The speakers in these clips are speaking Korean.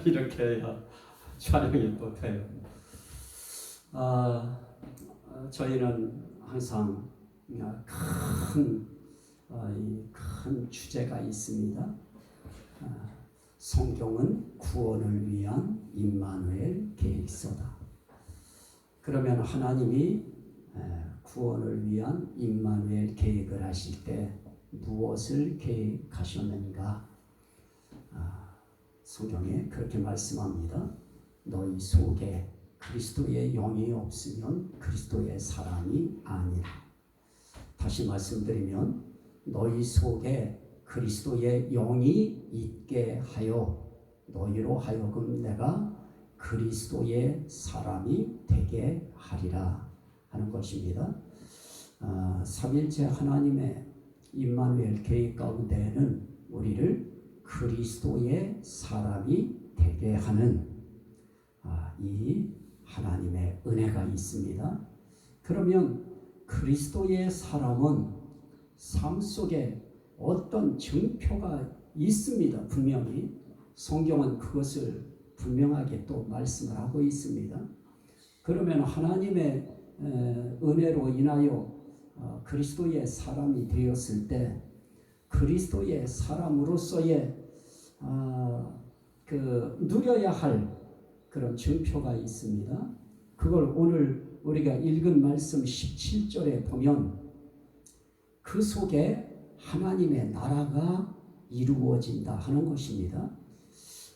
이렇게 해야 촬영이 또 돼요. 저희는 항상 큰 주제가 있습니다. 성경은 구원을 위한 임마누엘 계획서다. 그러면 하나님이 구원을 위한 임마누엘 계획을 하실 때 무엇을 계획하셨는가? 성경에 그렇게 말씀합니다. 너희 속에 그리스도의 영이 없으면 그리스도의 사람이 아니라. 다시 말씀드리면 너희 속에 그리스도의 영이 있게 하여 너희로 하여금 내가 그리스도의 사람이 되게 하리라 하는 것입니다. 삼일체 하나님의 임마누엘 계획 가운데에는 우리를 그리스도의 사람이 되게 하는 이 하나님의 은혜가 있습니다. 그러면 그리스도의 사람은 삶 속에 어떤 증표가 있습니다. 분명히 성경은 그것을 분명하게 또 말씀을 하고 있습니다. 그러면 하나님의 은혜로 인하여 그리스도의 사람이 되었을 때 그리스도의 사람으로서의 누려야 할 그런 증표가 있습니다. 그걸 오늘 우리가 읽은 말씀 17절에 보면 그 속에 하나님의 나라가 이루어진다 하는 것입니다.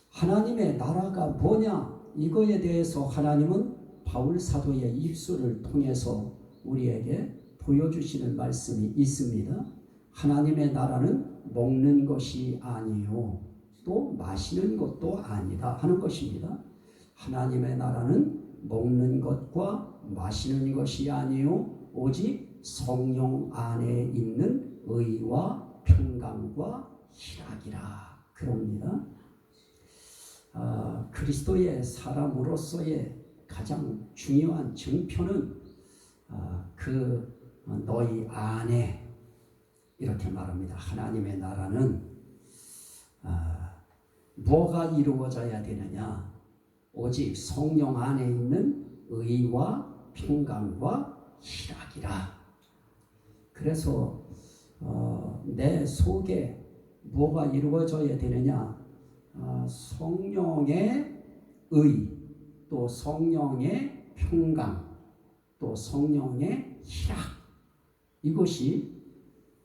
하나님의 나라가 뭐냐? 이거에 대해서 하나님은 바울 사도의 입술을 통해서 우리에게 보여주시는 말씀이 있습니다. 하나님의 나라는 먹는 것이 아니요 또 마시는 것도 아니다 하는 것입니다. 하나님의 나라는 먹는 것과 마시는 것이 아니요 오직 성령 안에 있는 의와 평강과 희락이라 그럽니다. 그리스도의 사람으로서의 가장 중요한 증표는 너희 안에 이렇게 말합니다. 하나님의 나라는 뭐가 이루어져야 되느냐? 오직 성령 안에 있는 의와 평강과 희락이라. 그래서 내 속에 뭐가 이루어져야 되느냐? 성령의 의, 또 성령의 평강, 또 성령의 희락, 이것이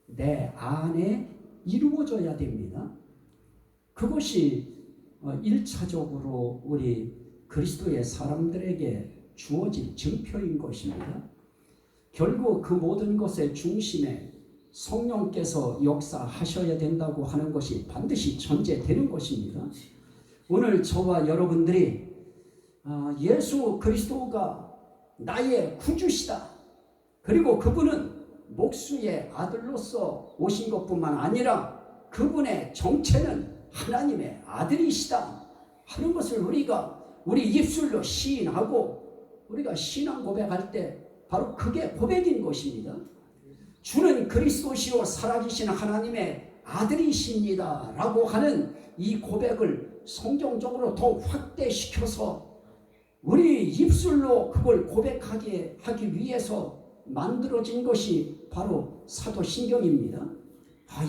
내 안에 이루어져야 됩니다. 그것이 1차적으로 우리 그리스도의 사람들에게 주어진 증표인 것입니다. 결국 그 모든 것의 중심에 성령께서 역사하셔야 된다고 하는 것이 반드시 전제되는 것입니다. 오늘 저와 여러분들이 예수 그리스도가 나의 구주시다. 그리고 그분은 목수의 아들로서 오신 것뿐만 아니라 그분의 정체는 하나님의 아들이시다 하는 것을 우리 입술로 시인하고 우리가 신앙 고백할 때 바로 그게 고백인 것입니다. 주는 그리스도시요 살아계신 하나님의 아들이십니다 라고 하는 이 고백을 성경적으로 더 확대시켜서 우리 입술로 그걸 고백하게 하기 위해서 만들어진 것이 바로 사도신경입니다.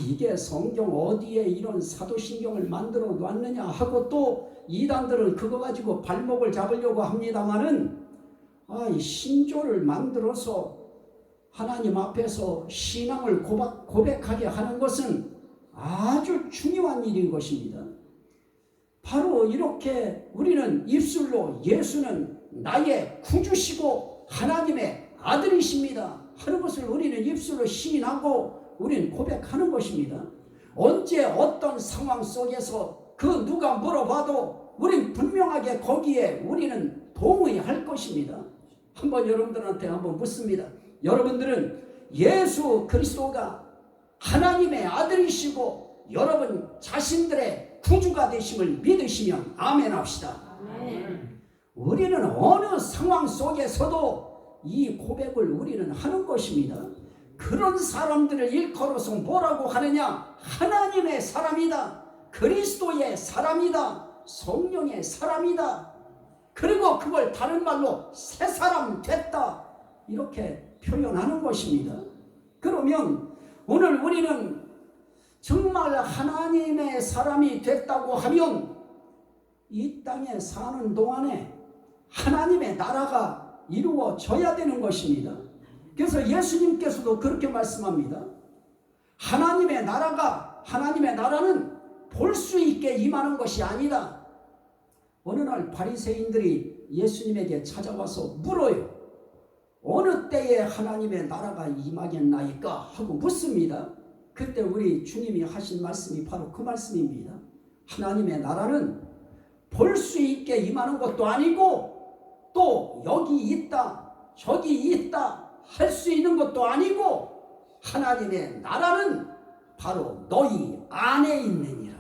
이게 성경 어디에 이런 사도신경을 만들어 놨느냐 하고 또 이단들은 그거 가지고 발목을 잡으려고 합니다마는 이 신조를 만들어서 하나님 앞에서 신앙을 고백하게 하는 것은 아주 중요한 일인 것입니다. 바로 이렇게 우리는 입술로 예수는 나의 구주시고 하나님의 아들이십니다 하는 것을 우리는 입술로 시인하고 우리는 고백하는 것입니다. 언제 어떤 상황 속에서 그 누가 물어봐도 우리는 분명하게 거기에 우리는 동의할 것입니다. 한번 여러분들한테 한번 묻습니다. 여러분들은 예수 그리스도가 하나님의 아들이시고 여러분 자신들의 구주가 되심을 믿으시면 아멘 합시다. 아멘. 우리는 어느 상황 속에서도 이 고백을 우리는 하는 것입니다. 그런 사람들을 일컬어서 뭐라고 하느냐? 하나님의 사람이다. 그리스도의 사람이다. 성령의 사람이다. 그리고 그걸 다른 말로 새 사람 됐다. 이렇게 표현하는 것입니다. 그러면 오늘 우리는 정말 하나님의 사람이 됐다고 하면 이 땅에 사는 동안에 하나님의 나라가 이루어져야 되는 것입니다. 그래서 예수님께서도 그렇게 말씀합니다. 하나님의 나라는 볼 수 있게 임하는 것이 아니다. 어느 날 바리새인들이 예수님에게 찾아와서 물어요. 어느 때에 하나님의 나라가 임하겠나이까 하고 묻습니다. 그때 우리 주님이 하신 말씀이 바로 그 말씀입니다. 하나님의 나라는 볼 수 있게 임하는 것도 아니고 또 여기 있다 저기 있다 할 수 있는 것도 아니고 하나님의 나라는 바로 너희 안에 있느니라.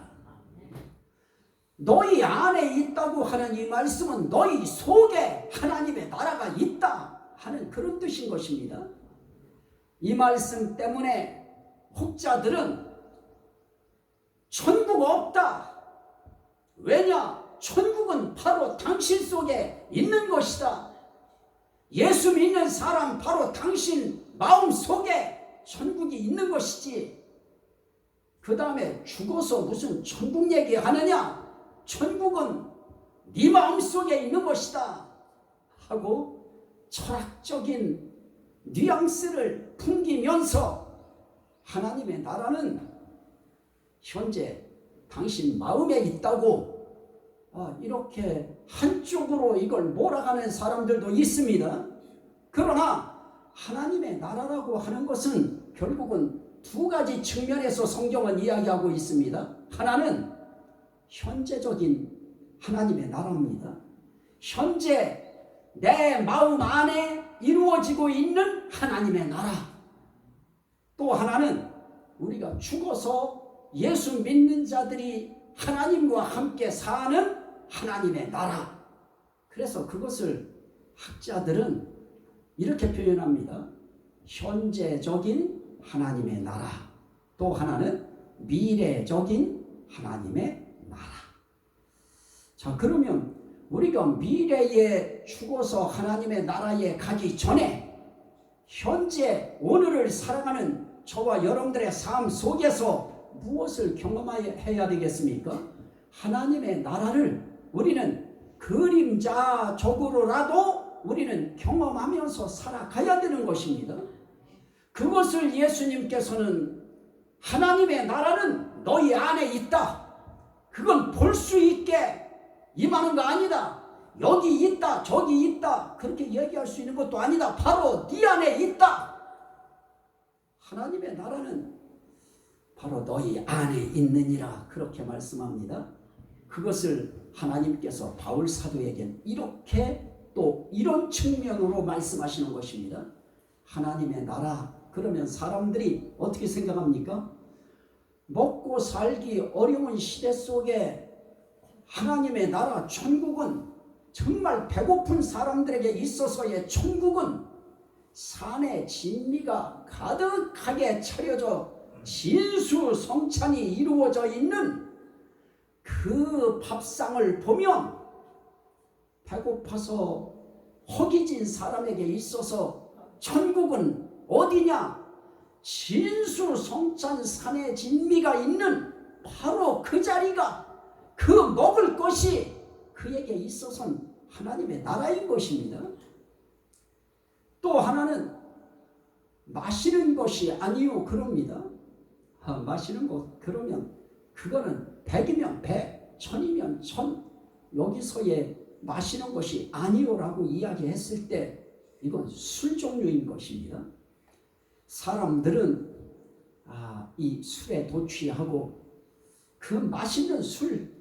너희 안에 있다고 하는 이 말씀은 너희 속에 하나님의 나라가 있다 하는 그런 뜻인 것입니다. 이 말씀 때문에 혹자들은 천국 없다. 왜냐? 천국은 바로 당신 속에 있는 것이다. 예수 믿는 사람 바로 당신 마음 속에 천국이 있는 것이지. 그 다음에 죽어서 무슨 천국 얘기하느냐? 천국은 네 마음 속에 있는 것이다 하고 철학적인 뉘앙스를 풍기면서 하나님의 나라는 현재 당신 마음에 있다고 이렇게 한쪽으로 이걸 몰아가는 사람들도 있습니다. 그러나 하나님의 나라라고 하는 것은 결국은 두 가지 측면에서 성경은 이야기하고 있습니다. 하나는 현재적인 하나님의 나라입니다. 현재 내 마음 안에 이루어지고 있는 하나님의 나라. 또 하나는 우리가 죽어서 예수 믿는 자들이 하나님과 함께 사는 하나님의 나라. 그래서 그것을 학자들은 이렇게 표현합니다. 현재적인 하나님의 나라. 또 하나는 미래적인 하나님의 나라. 자, 그러면 우리가 미래에 죽어서 하나님의 나라에 가기 전에 현재 오늘을 살아가는 저와 여러분들의 삶 속에서 무엇을 경험해야 되겠습니까? 하나님의 나라를 우리는 그림자적으로라도 우리는 경험하면서 살아가야 되는 것입니다. 그것을 예수님께서는 하나님의 나라는 너희 안에 있다. 그건 볼 수 있게 임하는 거 아니다. 여기 있다 저기 있다 그렇게 얘기할 수 있는 것도 아니다. 바로 네 안에 있다. 하나님의 나라는 바로 너희 안에 있느니라 그렇게 말씀합니다. 그것을 하나님께서 바울 사도에겐 이렇게 또 이런 측면으로 말씀하시는 것입니다. 하나님의 나라 그러면 사람들이 어떻게 생각합니까? 먹고 살기 어려운 시대 속에 하나님의 나라 천국은 정말 배고픈 사람들에게 있어서의 천국은 산의 진미가 가득하게 차려져 진수성찬이 이루어져 있는 그 밥상을 보면 배고파서 허기진 사람에게 있어서 천국은 어디냐? 진수성찬 산의 진미가 있는 바로 그 자리가 그 먹을 것이 그에게 있어서는 하나님의 나라인 것입니다. 또 하나는 마시는 것이 아니요 그럽니다. 마시는 것 그러면 그거는 100이면 100, 1000이면 1000 여기서의 마시는 것이 아니요라고 이야기했을 때 이건 술 종류인 것입니다. 사람들은 이 술에 도취하고 그 맛있는 술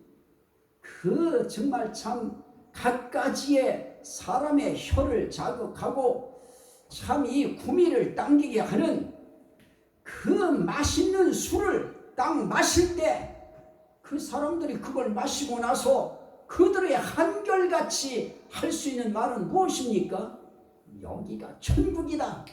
그 정말 참 갖가지의 사람의 혀를 자극하고 참 이 구미를 당기게 하는 그 맛있는 술을 딱 마실 때 그 사람들이 그걸 마시고 나서 그들의 한결같이 할 수 있는 말은 무엇입니까? 여기가 천국이다.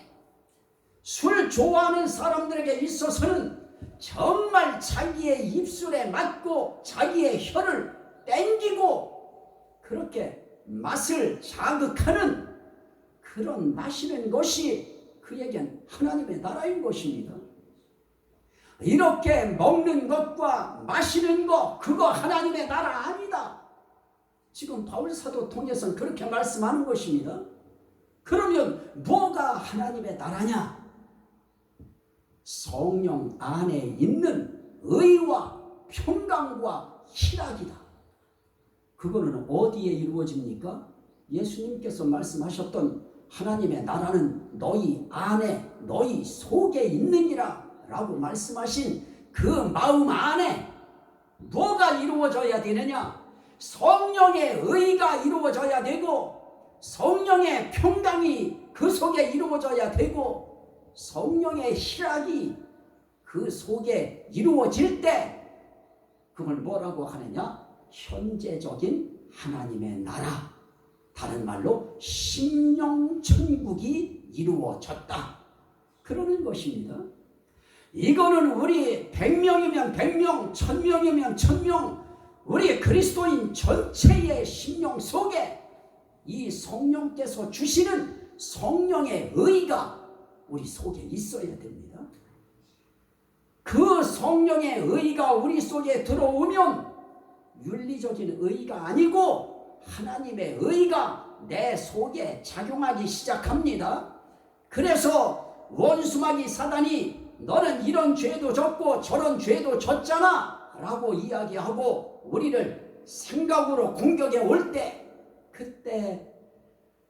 술 좋아하는 사람들에게 있어서는 정말 자기의 입술에 맞고 자기의 혀를 땡기고 그렇게 맛을 자극하는 그런 마시는 것이 그에겐 하나님의 나라인 것입니다. 이렇게 먹는 것과 마시는 것, 그거 하나님의 나라 아니다. 지금 바울사도 통해서는 그렇게 말씀하는 것입니다. 그러면 뭐가 하나님의 나라냐? 성령 안에 있는 의와 평강과 희락이다. 그거는 어디에 이루어집니까? 예수님께서 말씀하셨던 하나님의 나라는 너희 안에 너희 속에 있느니라 라고 말씀하신 그 마음 안에 뭐가 이루어져야 되느냐? 성령의 의가 이루어져야 되고 성령의 평강이 그 속에 이루어져야 되고 성령의 희락이 그 속에 이루어질 때 그걸 뭐라고 하느냐? 현재적인 하나님의 나라, 다른 말로 심령천국이 이루어졌다. 그러는 것입니다. 이거는 우리 100명이면 100명, 1000명이면 1000명, 우리 그리스도인 전체의 심령 속에 이 성령께서 주시는 성령의 의가 우리 속에 있어야 됩니다. 그 성령의 의가 우리 속에 들어오면 윤리적인 의가 아니고 하나님의 의가 내 속에 작용하기 시작합니다. 그래서 원수마귀 사단이 너는 이런 죄도 졌고 저런 죄도 졌잖아 라고 이야기하고 우리를 생각으로 공격해 올 때 그때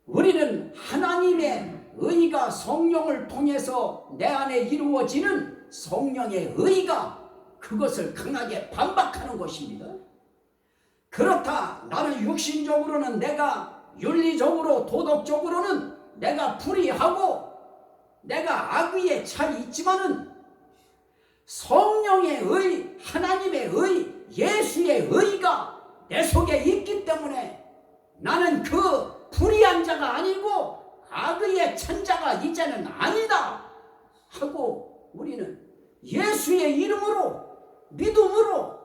우리는 하나님의 의가 성령을 통해서 내 안에 이루어지는 성령의 의가 그것을 강하게 반박하는 것입니다. 그렇다. 나는 육신적으로는 내가 윤리적으로 도덕적으로는 내가 불의하고 내가 악위에 차 있지만은 성령의 의, 하나님의 의, 예수의 의가 내 속에 있기 때문에 나는 그 불의한 자가 아니고 악의에 찬 자가 이제는 아니다 하고 우리는 예수의 이름으로 믿음으로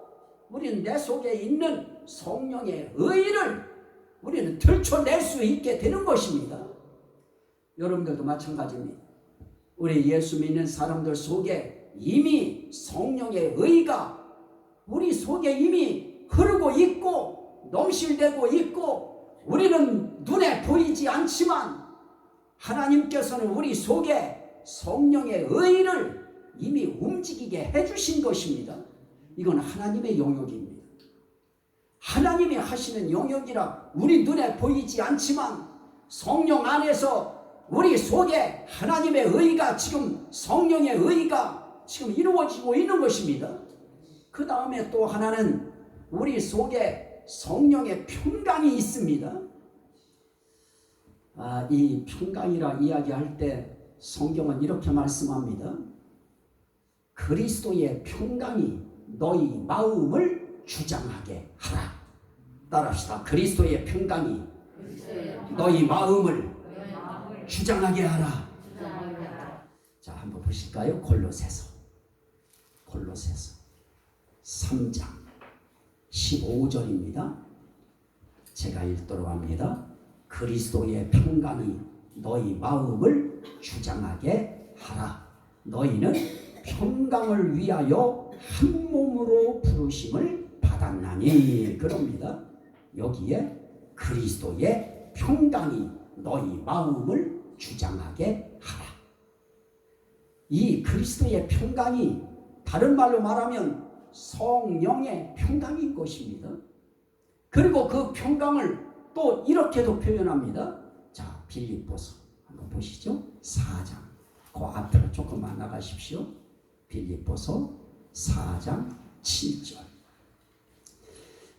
우리는 내 속에 있는 성령의 의를 우리는 들춰낼 수 있게 되는 것입니다. 여러분들도 마찬가지입니다. 우리 예수 믿는 사람들 속에 이미 성령의 의가 우리 속에 이미 흐르고 있고 넘실대고 있고 우리는 눈에 보이지 않지만 하나님께서는 우리 속에 성령의 의를 이미 움직이게 해주신 것입니다. 이건 하나님의 영역입니다. 하나님이 하시는 영역이라 우리 눈에 보이지 않지만 성령 안에서 우리 속에 하나님의 의가 지금 성령의 의가 지금 이루어지고 있는 것입니다. 그 다음에 또 하나는 우리 속에 성령의 평강이 있습니다. 이 평강이라 이야기할 때 성경은 이렇게 말씀합니다. 그리스도의 평강이 너희 마음을 주장하게 하라. 따라합시다. 그리스도의 평강이 너희 마음을 주장하게 하라. 자, 한번 보실까요? 골로새서 3장 15절입니다. 제가 읽도록 합니다. 그리스도의 평강이 너희 마음을 주장하게 하라. 너희는 평강을 위하여 한 몸으로 부르심을 받았나니. 그럽니다. 여기에 그리스도의 평강이 너희 마음을 주장하게 하라. 이 그리스도의 평강이 다른 말로 말하면 성령의 평강인 것입니다. 그리고 그 평강을 또 이렇게도 표현합니다. 자, 빌립보서 한번 보시죠. 4장. 그 앞으로 조금만 나가십시오. 빌립보서 4장 7절.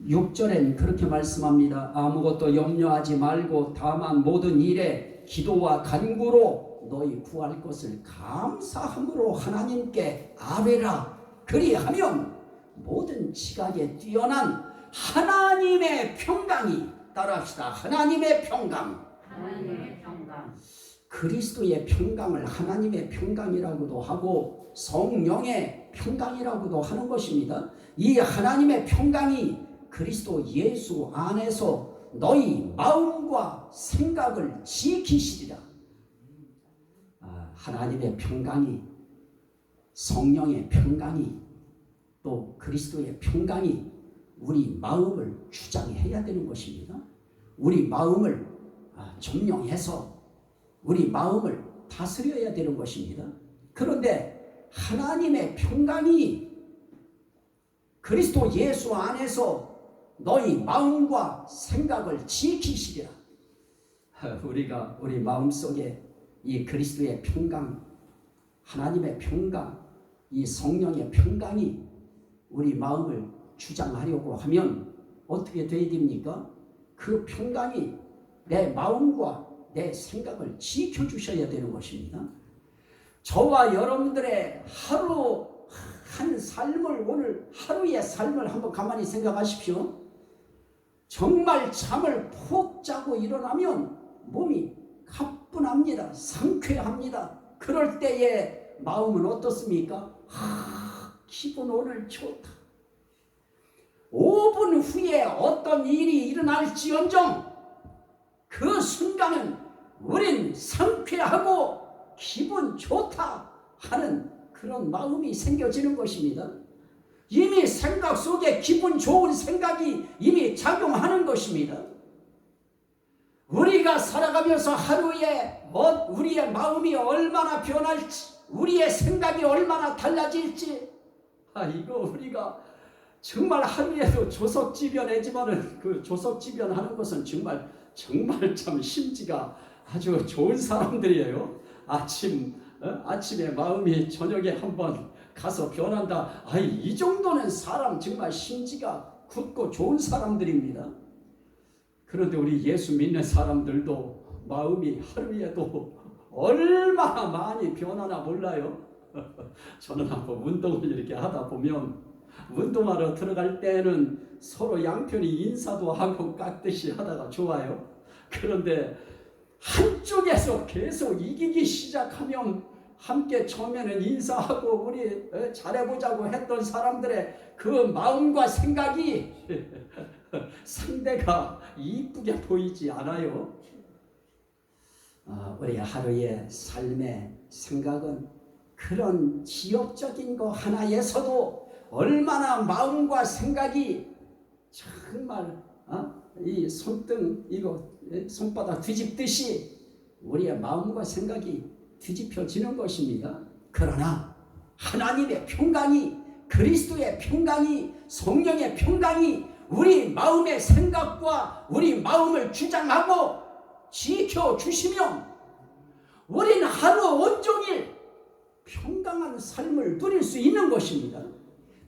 6절엔 그렇게 말씀합니다. 아무것도 염려하지 말고 다만 모든 일에 기도와 간구로 너희 구할 것을 감사함으로 하나님께 아뢰라. 그리하면 모든 지각에 뛰어난 하나님의 평강이, 따라합시다. 하나님의 평강. 하나님의 평강. 그리스도의 평강을 하나님의 평강이라고도 하고 성령의 평강이라고도 하는 것입니다. 이 하나님의 평강이 그리스도 예수 안에서 너희 마음과 생각을 지키시리라. 하나님의 평강이, 성령의 평강이, 또 그리스도의 평강이 우리 마음을 주장해야 되는 것입니다. 우리 마음을 점령해서 우리 마음을 다스려야 되는 것입니다. 그런데 하나님의 평강이 그리스도 예수 안에서 너희 마음과 생각을 지키시리라. 우리가 우리 마음속에 이 그리스도의 평강, 하나님의 평강, 이 성령의 평강이 우리 마음을 주장하려고 하면 어떻게 돼야 됩니까? 그 평강이 내 마음과 내 생각을 지켜주셔야 되는 것입니다. 저와 여러분들의 하루 한 삶을, 오늘 하루의 삶을 한번 가만히 생각하십시오. 정말 잠을 푹 자고 일어나면 몸이 가뿐합니다. 상쾌합니다. 그럴 때의 마음은 어떻습니까? 기분 오늘 좋다. 5분 후에 어떤 일이 일어날지언정 그 순간은 우린 상쾌하고 기분 좋다 하는 그런 마음이 생겨지는 것입니다. 이미 생각 속에 기분 좋은 생각이 이미 작용하는 것입니다. 우리가 살아가면서 하루에 우리의 마음이 얼마나 변할지, 우리의 생각이 얼마나 달라질지, 이거 우리가 정말 하루에도 조석지변하지만은 그 조석지변하는 것은 정말 참 심지가 아주 좋은 사람들이에요. 아침에 마음이 저녁에 한번 가서 변한다. 이 정도는 사람 정말 심지가 굳고 좋은 사람들입니다. 그런데 우리 예수 믿는 사람들도 마음이 하루에도 얼마나 많이 변하나 몰라요. 저는 한번 운동을 이렇게 하다 보면 운동하러 들어갈 때는 서로 양편이 인사도 하고 깎듯이 하다가 좋아요. 그런데 한쪽에서 계속 이기기 시작하면 함께 처음에는 인사하고 우리 잘해보자고 했던 사람들의 그 마음과 생각이 상대가 이쁘게 보이지 않아요. 우리 하루의 삶의 생각은 그런 지역적인 거 하나에서도 얼마나 마음과 생각이 정말 이 손등 이거 손바닥 뒤집듯이 우리의 마음과 생각이 뒤집혀지는 것입니다. 그러나 하나님의 평강이, 그리스도의 평강이, 성령의 평강이 우리 마음의 생각과 우리 마음을 주장하고 지켜주시면 우리는 하루 온종일 평강한 삶을 누릴 수 있는 것입니다.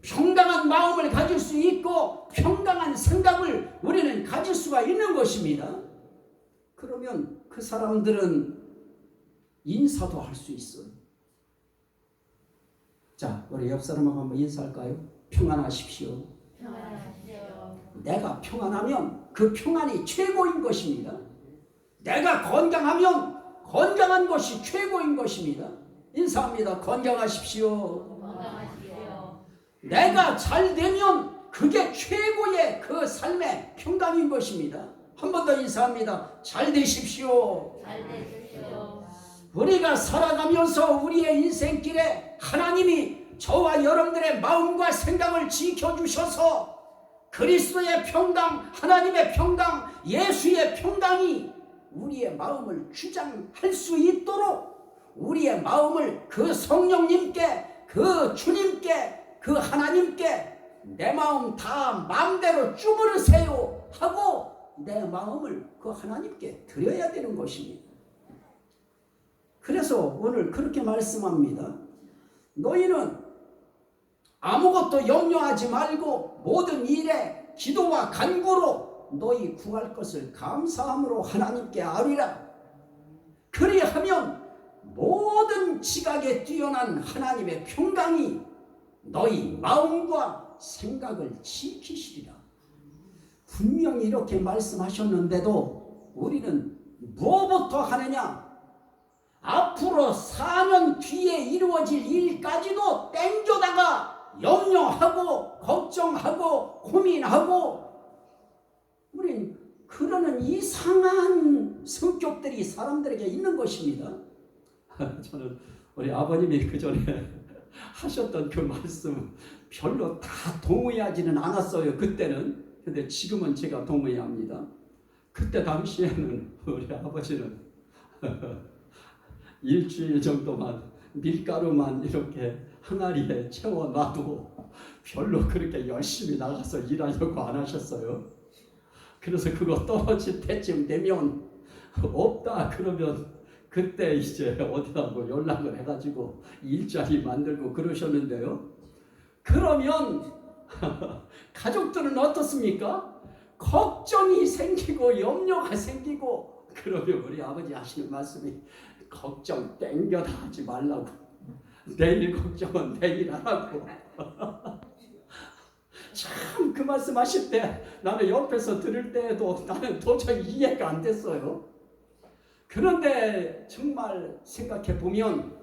평강한 마음을 가질 수 있고 평강한 생각을 우리는 가질 수가 있는 것입니다. 그러면 그 사람들은 인사도 할 수 있어요. 자, 우리 옆 사람하고 한번 인사할까요? 평안하십시오. 평안하십시오. 내가 평안하면 그 평안이 최고인 것입니다. 내가 건강하면 건강한 것이 최고인 것입니다. 인사합니다. 건강하십시오. 건강하십시오. 내가 잘 되면 그게 최고의 그 삶의 평강인 것입니다. 한 번 더 인사합니다. 잘 되십시오. 잘 되십시오. 우리가 살아가면서 우리의 인생길에 하나님이 저와 여러분들의 마음과 생각을 지켜주셔서 그리스도의 평강, 하나님의 평강, 예수의 평강이 우리의 마음을 주장할 수 있도록 우리의 마음을 그 성령님께, 그 주님께, 그 하나님께 내 마음 다 마음대로 주무르세요 하고 내 마음을 그 하나님께 드려야 되는 것입니다. 그래서 오늘 그렇게 말씀합니다. 너희는 아무것도 염려하지 말고 모든 일에 기도와 간구로 너희 구할 것을 감사함으로 하나님께 아뢰라. 그리하면 모든 지각에 뛰어난 하나님의 평강이 너희 마음과 생각을 지키시리라. 분명히 이렇게 말씀하셨는데도 우리는 무엇부터 하느냐? 앞으로 4년 뒤에 이루어질 일까지도 땡겨다가 염려하고 걱정하고 고민하고 그런 이상한 성격들이 사람들에게 있는 것입니다. 저는 우리 아버님이 그 전에 하셨던 그 말씀 별로 다 동의하지는 않았어요. 그때는. 근데 지금은 제가 동의합니다. 그때 당시에는 우리 아버지는 일주일 정도만 밀가루만 이렇게 항아리에 채워놔도 별로 그렇게 열심히 나가서 일하려고 안 하셨어요. 그래서 그거 떨어질 때쯤 되면 없다 그러면 그때 이제 어디라고 연락을 해가지고 일자리 만들고 그러셨는데요. 그러면 가족들은 어떻습니까? 걱정이 생기고 염려가 생기고, 그러면 우리 아버지 하시는 말씀이 걱정 땡겨다 하지 말라고, 내일 걱정은 내일 하라고. 참 그 말씀 하실 때 나는 옆에서 들을 때에도 나는 도저히 이해가 안 됐어요. 그런데 정말 생각해 보면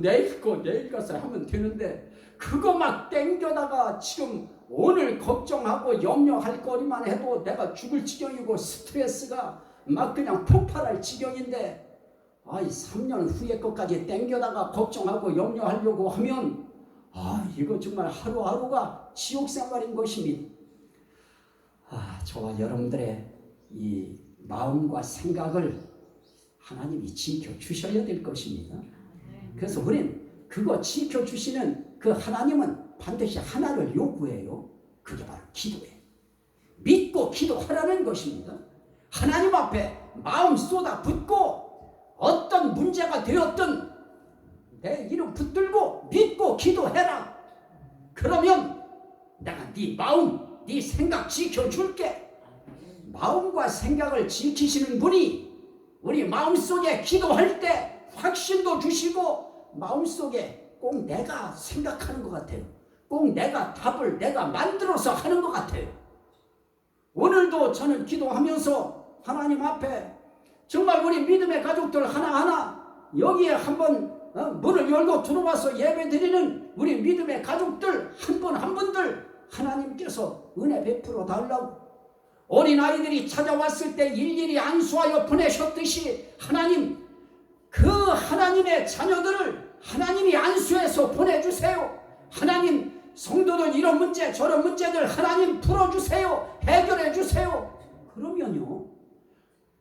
내일 거 내일 가서 하면 되는데 그거 막 땡겨다가 지금 오늘 걱정하고 염려할 거리만 해도 내가 죽을 지경이고 스트레스가 막 그냥 폭발할 지경인데, 3년 후에 것까지 땡겨다가 걱정하고 염려하려고 하면 이거 정말 하루하루가 지옥 생활인 것입니다. 저와 여러분들의 이 마음과 생각을 하나님이 지켜주셔야 될 것입니다. 그래서 우리는 그거 지켜주시는 그 하나님은 반드시 하나를 요구해요. 그게 바로 기도예요. 믿고 기도하라는 것입니다. 하나님 앞에 마음 쏟아 붓고 어떤 문제가 되었든 내 이름 붙들고 믿고 기도해라. 그러면 내가 네 마음, 네 생각 지켜줄게. 마음과 생각을 지키시는 분이 우리 마음속에 기도할 때 확신도 주시고 마음속에 꼭 내가 생각하는 것 같아요. 꼭 내가 답을 내가 만들어서 하는 것 같아요. 오늘도 저는 기도하면서 하나님 앞에 정말 우리 믿음의 가족들 하나하나 여기에 한번 문을 열고 들어와서 예배드리는 우리 믿음의 가족들 한 분 한 분들 하나님께서 은혜 베풀어 달라고, 어린아이들이 찾아왔을 때 일일이 안수하여 보내셨듯이 하나님, 그 하나님의 자녀들을 하나님이 안수해서 보내주세요. 하나님, 성도들 이런 문제 저런 문제들 하나님 풀어주세요. 해결해주세요. 그러면요,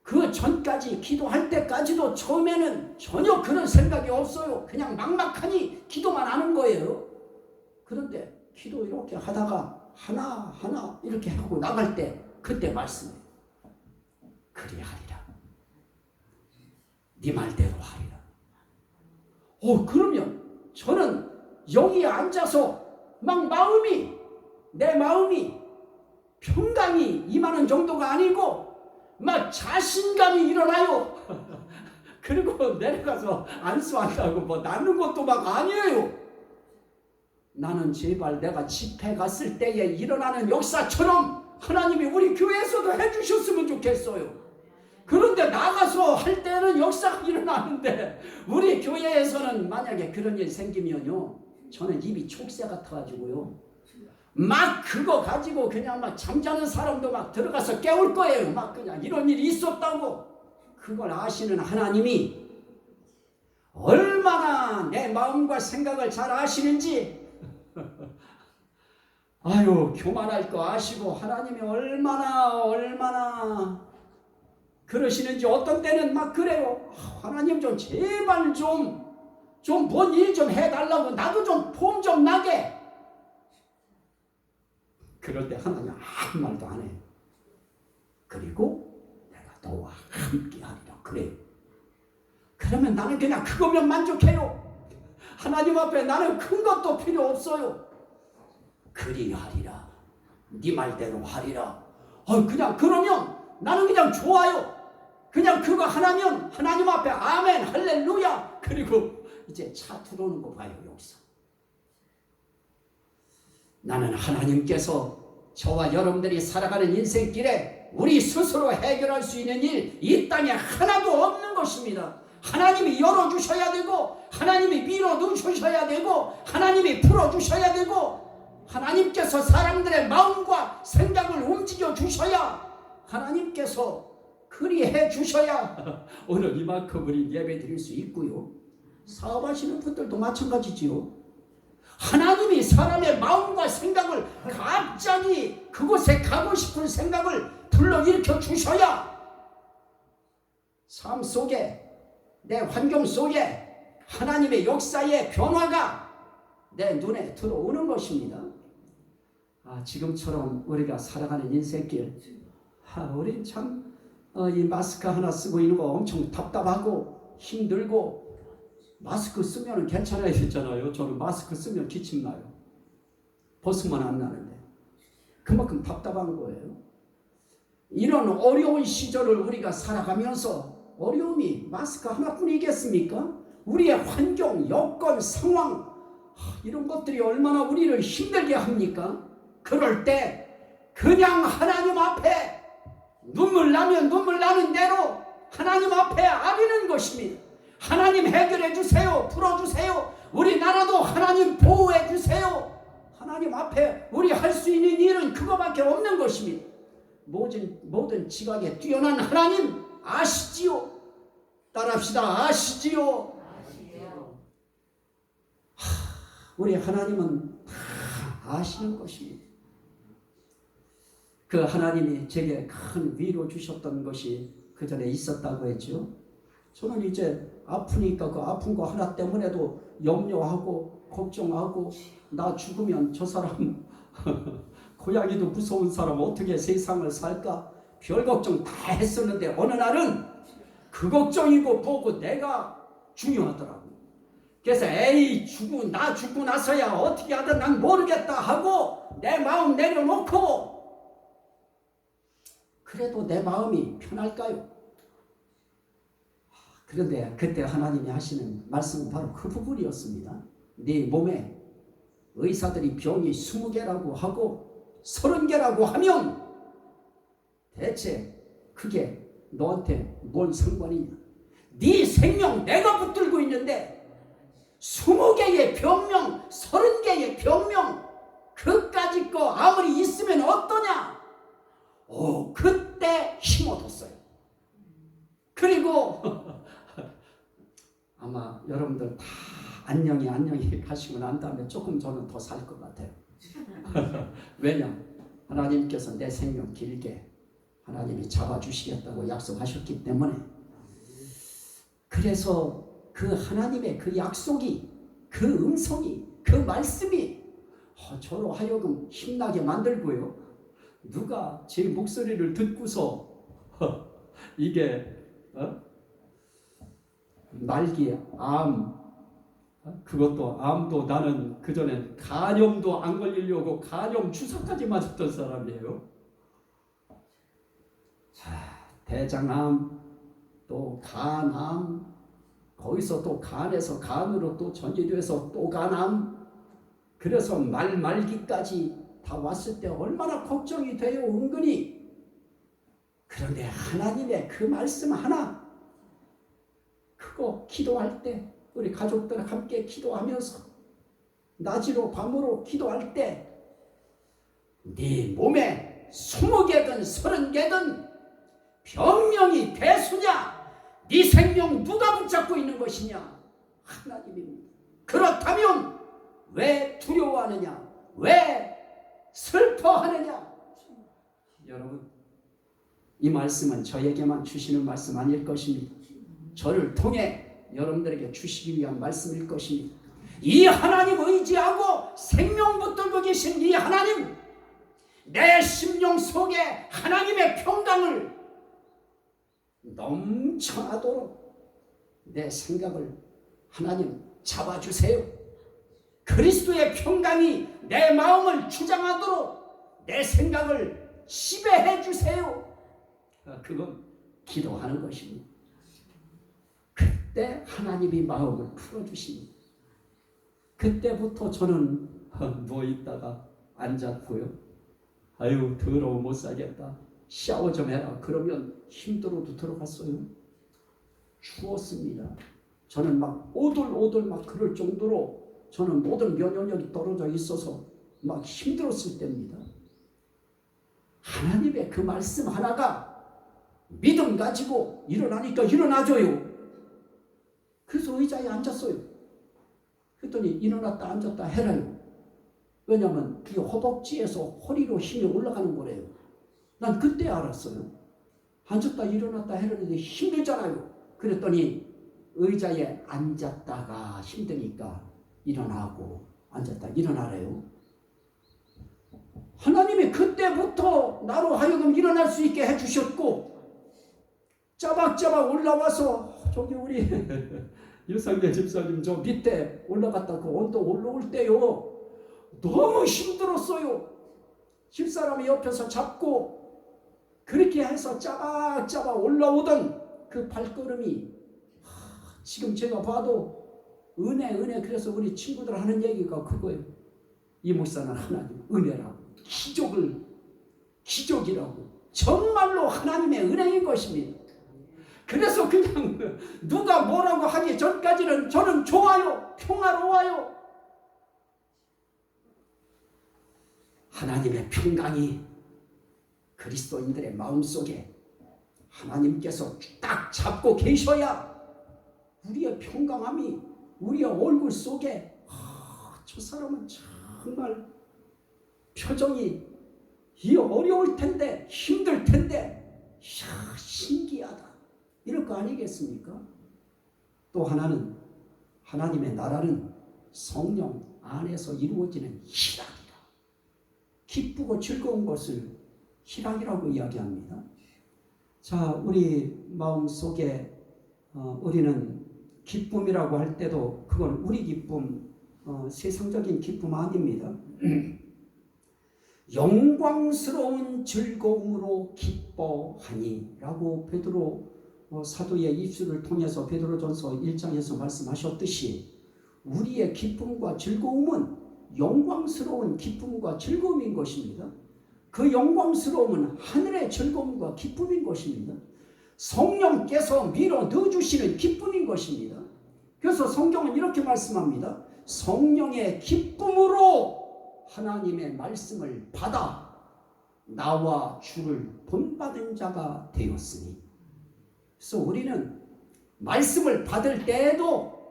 그 전까지 기도할 때까지도 처음에는 전혀 그런 생각이 없어요. 그냥 막막하니 기도만 하는 거예요. 그런데 기도 이렇게 하다가 하나하나 이렇게 하고 나갈 때 그때 말씀해요. 그리하리라. 네 말대로 하리라. 그러면 저는 여기에 앉아서 막 내 마음이 평강이 임하는 정도가 아니고 막 자신감이 일어나요. 그리고 내려가서 안수한다고 뭐 나는 것도 막 아니에요. 나는 제발 내가 집회 갔을 때에 일어나는 역사처럼 하나님이 우리 교회에서도 해주셨으면 좋겠어요. 그런데 나가서 할 때는 역사가 일어나는데 우리 교회에서는 만약에 그런 일이 생기면요, 저는 입이 촉새 같아가지고요, 막 그거 가지고 그냥 막 잠자는 사람도 막 들어가서 깨울 거예요. 막 그냥 이런 일이 있었다고. 그걸 아시는 하나님이 얼마나 내 마음과 생각을 잘 아시는지, 교만할 거 아시고 하나님이 얼마나 그러시는지 어떤 때는 막 그래요. 하나님 좀 제발 좀 뭔 일 좀 해달라고, 나도 좀 폼 좀 나게. 그럴 때 하나님 아무 말도 안 해요. 그리고 내가 너와 함께 하리라 그래요. 그러면 나는 그냥 그거면 만족해요. 하나님 앞에 나는 큰 것도 필요 없어요. 그리하리라. 네 말대로 하리라. 그냥 그러면 나는 그냥 좋아요. 그냥 그거 하나면 하나님 앞에 아멘 할렐루야. 그리고 이제 차 들어오는 거 봐요. 여기서 나는 하나님께서 저와 여러분들이 살아가는 인생길에 우리 스스로 해결할 수 있는 일 이 땅에 하나도 없는 것입니다. 하나님이 열어주셔야 되고 하나님이 밀어넣으셔야 되고 하나님이 풀어주셔야 되고 하나님께서 사람들의 마음과 생각을 움직여 주셔야 하나님께서 그리해 주셔야 오늘 이만큼 우리 예배 드릴 수 있고요. 사업하시는 분들도 마찬가지지요. 하나님이 사람의 마음과 생각을 갑자기 그곳에 가고 싶은 생각을 불러일으켜 주셔야 삶 속에, 내 환경 속에 하나님의 역사의 변화가 내 눈에 들어오는 것입니다. 지금처럼 우리가 살아가는 인생길, 우리 참 이 마스크 하나 쓰고 있는 거 엄청 답답하고 힘들고, 마스크 쓰면 괜찮아야 되잖아요. 저는 마스크 쓰면 기침 나요. 벗으면 안 나는데 그만큼 답답한 거예요. 이런 어려운 시절을 우리가 살아가면서, 어려움이 마스크 하나뿐이겠습니까? 우리의 환경, 여건, 상황, 이런 것들이 얼마나 우리를 힘들게 합니까? 그럴 때 그냥 하나님 앞에 눈물 나면 눈물 나는 대로 하나님 앞에 아뢰는 것입니다. 하나님 해결해 주세요. 풀어주세요. 우리나라도 하나님 보호해 주세요. 하나님 앞에 우리 할 수 있는 일은 그거밖에 없는 것입니다. 모든 지각에 뛰어난 하나님 아시지요? 따라합시다. 아시지요? 우리 하나님은 다 아시는 것입니다. 그 하나님이 제게 큰 위로 주셨던 것이 그 전에 있었다고 했죠. 저는 이제 아프니까 그 아픈 거 하나 때문에도 염려하고 걱정하고, 나 죽으면 저 사람 고양이도 무서운 사람 어떻게 세상을 살까, 별 걱정 다 했었는데 어느 날은 그 걱정이고 보고 내가 중요하더라고. 그래서 나 죽고 나서야 어떻게 하든 난 모르겠다 하고 내 마음 내려놓고, 그래도 내 마음이 편할까요? 그런데 그때 하나님이 하시는 말씀은 바로 그 부분이었습니다. 네 몸에 의사들이 병이 20개라고 하고 30개라고 하면 대체 그게 너한테 뭔 상관이냐? 네 생명 내가 붙들고 있는데 20개의 병명, 30개의 병명, 그까짓 거 아무리 있으면 어떠냐? 그때 힘 얻었어요. 그리고 아마 여러분들 다 안녕히 가시고 난 다음에 조금 저는 더 살 것 같아요. 왜냐? 하나님께서 내 생명 길게 하나님이 잡아주시겠다고 약속하셨기 때문에. 그래서 그 하나님의 그 약속이, 그 음성이, 그 말씀이 저로 하여금 힘나게 만들고요. 누가 제 목소리를 듣고서 이게 말기, 암, 그것도 암도 나는 그전엔 간염도 안 걸리려고 간염 주사까지 맞았던 사람이에요. 대장암, 또 간암, 거기서 또 간에서 간으로 또 전이돼서 또 간암, 그래서 말기까지 다 왔을 때 얼마나 걱정이 돼요, 은근히. 그런데 하나님의 그 말씀 하나, 그거 기도할 때, 우리 가족들 함께 기도하면서 낮으로 밤으로 기도할 때, 네 몸에 20개든 30개든 병명이 대수냐, 네 생명 누가 붙잡고 있는 것이냐? 하나님입니다. 그렇다면 왜 두려워하느냐? 왜 슬퍼하느냐? 여러분, 이 말씀은 저에게만 주시는 말씀 아닐 것입니다. 저를 통해 여러분들에게 주시기 위한 말씀일 것입니다. 이 하나님 의지하고 생명 붙들고 계신 이 하나님, 내 심령 속에 하나님의 평강을 넘쳐나도록 내 생각을 하나님 잡아주세요. 그리스도의 평강이 내 마음을 주장하도록 내 생각을 지배해 주세요. 그건 기도하는 것입니다. 그때 하나님이 마음을 풀어주십니다. 그때부터 저는 누워있다가 앉았고요. 아유, 더러워 못 살겠다, 샤워 좀 해라 그러면 힘들어도 들어갔어요. 추웠습니다. 저는 막 오돌오돌 막 그럴 정도로 저는 모든 면역력이 떨어져 있어서 막 힘들었을 때입니다. 하나님의 그 말씀 하나가 믿음 가지고 일어나니까 일어나줘요. 그래서 의자에 앉았어요. 그랬더니 일어났다 앉았다 해라요. 왜냐하면 이 허벅지에서 허리로 힘이 올라가는 거래요. 난 그때 알았어요. 앉았다 일어났다 해라는데 힘들잖아요. 그랬더니 의자에 앉았다가 힘드니까 일어나고 앉았다 일어나래요. 하나님이 그때부터 나로 하여금 일어날 수 있게 해주셨고, 짜박짜박 올라와서 저기 우리 유상대 집사님 저 밑에 올라갔다 그 언덕 올라올 때요 너무 힘들었어요. 집사람이 옆에서 잡고 그렇게 해서 짜박짜박 올라오던 그 발걸음이 지금 제가 봐도 은혜 그래서 우리 친구들 하는 얘기가 그거예요. 이 목사는 하나님 은혜라고 기적이라고 정말로 하나님의 은혜인 것입니다. 그래서 그냥 누가 뭐라고 하기 전까지는 저는 좋아요. 평화로워요. 하나님의 평강이 그리스도인들의 마음속에 하나님께서 딱 잡고 계셔야 우리의 평강함이 우리의 얼굴 속에 저 사람은 정말 표정이 이 어려울 텐데 힘들 텐데 신기하다 이럴 거 아니겠습니까? 또 하나는 하나님의 나라는 성령 안에서 이루어지는 희락이라. 기쁘고 즐거운 것을 희락이라고 이야기합니다. 자, 우리 마음속에 우리는 기쁨이라고 할 때도 그건 우리 기쁨, 세상적인 기쁨 아닙니다. 영광스러운 즐거움으로 기뻐하니 라고 베드로 사도의 입술을 통해서 베드로전서 1장에서 말씀하셨듯이 우리의 기쁨과 즐거움은 영광스러운 기쁨과 즐거움인 것입니다. 그 영광스러움은 하늘의 즐거움과 기쁨인 것입니다. 성령께서 밀어 넣어주시는 기쁨인 것입니다. 그래서 성경은 이렇게 말씀합니다. 성령의 기쁨으로 하나님의 말씀을 받아 나와 주를 본받은 자가 되었으니. 그래서 우리는 말씀을 받을 때에도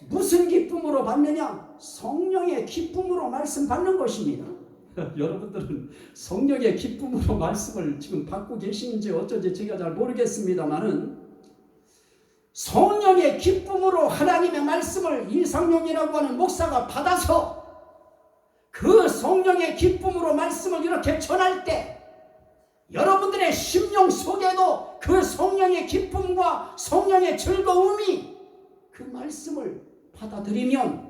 무슨 기쁨으로 받느냐? 성령의 기쁨으로 말씀 받는 것입니다. 여러분들은 성령의 기쁨으로 말씀을 지금 받고 계시는지 어쩐지 제가 잘 모르겠습니다만은 성령의 기쁨으로 하나님의 말씀을 이상용이라고 하는 목사가 받아서 그 성령의 기쁨으로 말씀을 이렇게 전할 때 여러분들의 심령 속에도 그 성령의 기쁨과 성령의 즐거움이 그 말씀을 받아들이는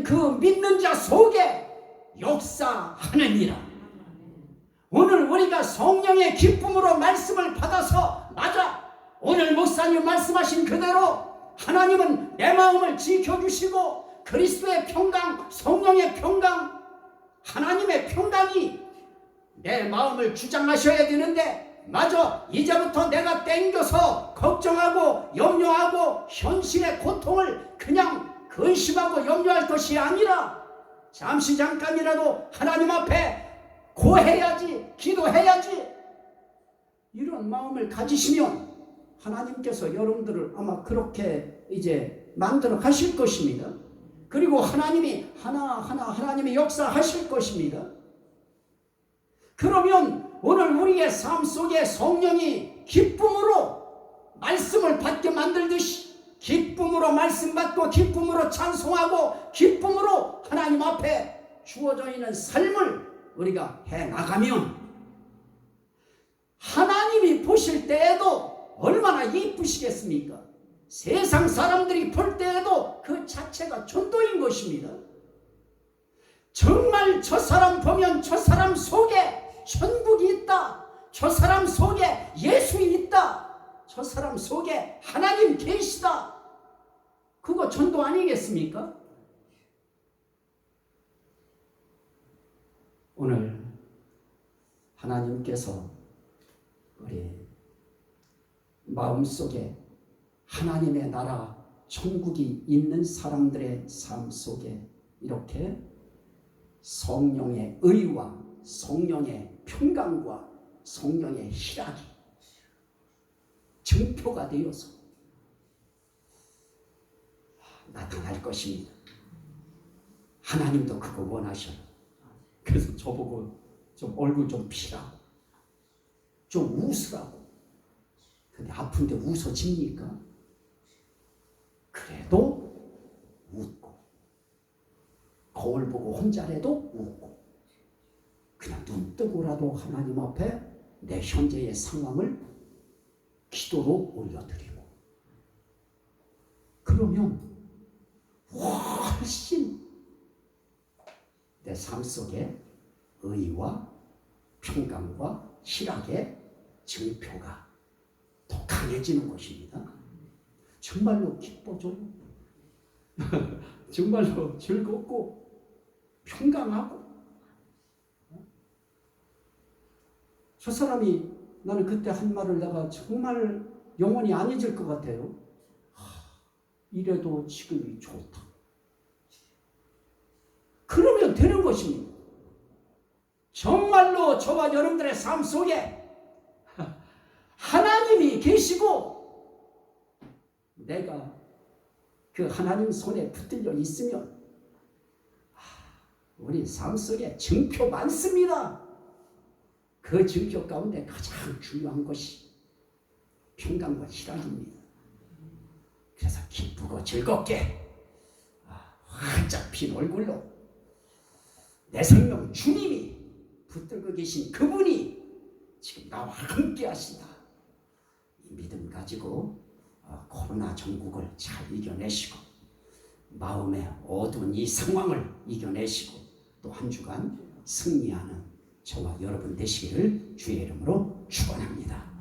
그 믿는 자 속에 역사하느니라. 오늘 우리가 성령의 기쁨으로 말씀을 받아서 맞아. 오늘 목사님 말씀하신 그대로 하나님은 내 마음을 지켜주시고 그리스도의 평강, 성령의 평강, 하나님의 평강이 내 마음을 주장하셔야 되는데 맞아. 이제부터 내가 땡겨서 걱정하고 염려하고 현실의 고통을 그냥 근심하고 염려할 것이 아니라 잠깐이라도 하나님 앞에 고해야지, 기도해야지. 이런 마음을 가지시면 하나님께서 여러분들을 아마 그렇게 이제 만들어 가실 것입니다. 그리고 하나님이 하나님의 역사하실 것입니다. 그러면 오늘 우리의 삶 속에 성령이 기쁨으로 말씀을 받게 만들듯이 기쁨으로 말씀 받고 기쁨으로 찬송하고 기쁨으로 하나님 앞에 주어져 있는 삶을 우리가 해나가면 하나님이 보실 때에도 얼마나 이쁘시겠습니까? 세상 사람들이 볼 때에도 그 자체가 천도인 것입니다. 정말 저 사람 보면 저 사람 속에 천국이 있다. 저 사람 속에 예수 있다. 저 사람 속에 하나님 계시다. 그거 전도 아니겠습니까? 오늘 하나님께서 우리 마음속에 하나님의 나라 천국이 있는 사람들의 삶 속에 이렇게 성령의 의와 성령의 평강과 성령의 희락이 증표가 되어서 나타날 것입니다. 하나님도 그거 원하셔요. 그래서 저보고 좀 얼굴 좀 피라고, 좀 웃으라고. 근데 아픈데 웃어집니까? 그래도 웃고, 거울 보고 혼자라도 웃고, 그냥 눈 뜨고라도 하나님 앞에 내 현재의 상황을 기도로 올려드리고, 그러면 훨씬 내 삶 속에 의와 평강과 희락의 증표가 더 강해지는 것입니다. 정말로 기뻐져요. 정말로 즐겁고 평강하고. 저 사람이, 나는 그때 한 말을 내가 정말 영원히 안 잊을 것 같아요. 이래도 지금이 좋다. 그러면 되는 것입니다. 정말로 저와 여러분들의 삶 속에 하나님이 계시고 내가 그 하나님 손에 붙들려 있으면 우리 삶 속에 증표 많습니다. 그 증표 가운데 가장 중요한 것이 평강과 희락입니다. 그래서 기쁘고 즐겁게 활짝 핀 얼굴로 내 생명 주님이 붙들고 계신 그분이 지금 나와 함께 하신다. 이 믿음 가지고 코로나 전국을 잘 이겨내시고 마음의 어두운 이 상황을 이겨내시고 또 한 주간 승리하는 저와 여러분 되시기를 주의 이름으로 축원합니다.